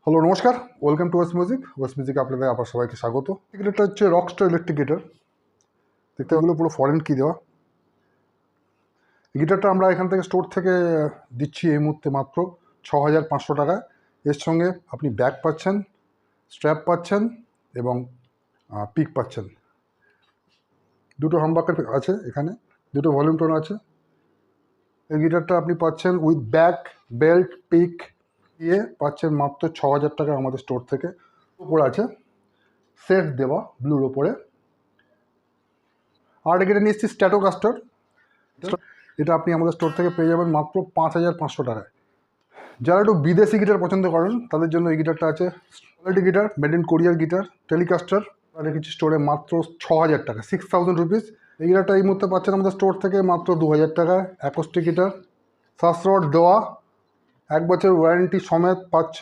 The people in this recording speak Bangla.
হ্যালো নমস্কার, ওয়েলকাম টু ওয়েস্ট মিউজিক আপনাদের আবার সবাইকে স্বাগত। গিটারটা হচ্ছে রকস্টার ইলেকট্রিক গিটার, দেখতে এগুলো পুরো ফরেন কি দেওয়া। গিটারটা আমরা এখান থেকে স্টোর থেকে দিচ্ছি এই মুহূর্তে মাত্র 6,500 টাকায়। এর সঙ্গে আপনি ব্যাগ পাচ্ছেন, স্ট্র্যাপ পাচ্ছেন এবং পিক পাচ্ছেন। দুটো হামবাকার আছে এখানে, দুটো ভলিউম টোন আছে। এই গিটারটা আপনি পাচ্ছেন উইথ ব্যাগ, বেল্ট, পিক দিয়ে পাচ্ছেন মাত্র 6,000 টাকা আমাদের স্টোর থেকে। উপর আছে সেট দেওয়া ব্লুর ওপরে। আর এটা নিয়ে এসেছি স্ট্র্যাটোকাস্টার। এটা আপনি আমাদের স্টোর থেকে পেয়ে যাবেন মাত্র 5,500 টাকায়। যারা একটু বিদেশি গিটার পছন্দ করেন তাদের জন্য এই গিটারটা আছে। কোয়ালিটি গিটার, মেড ইন কোরিয়ার গিটার, টেলিকাস্টার। রেখেছি স্টোরে মাত্র 6,000 টাকা, 6,000 রুপিস। এই গিটারটা এই মুহূর্তে পাচ্ছেন আমাদের স্টোর থেকে মাত্র 2,000 টাকায়। অ্যাকোস্টিক গিটার, সাস রড দেওয়া, 1 বছর ওয়ারেন্টি সমেত পাচ্ছে।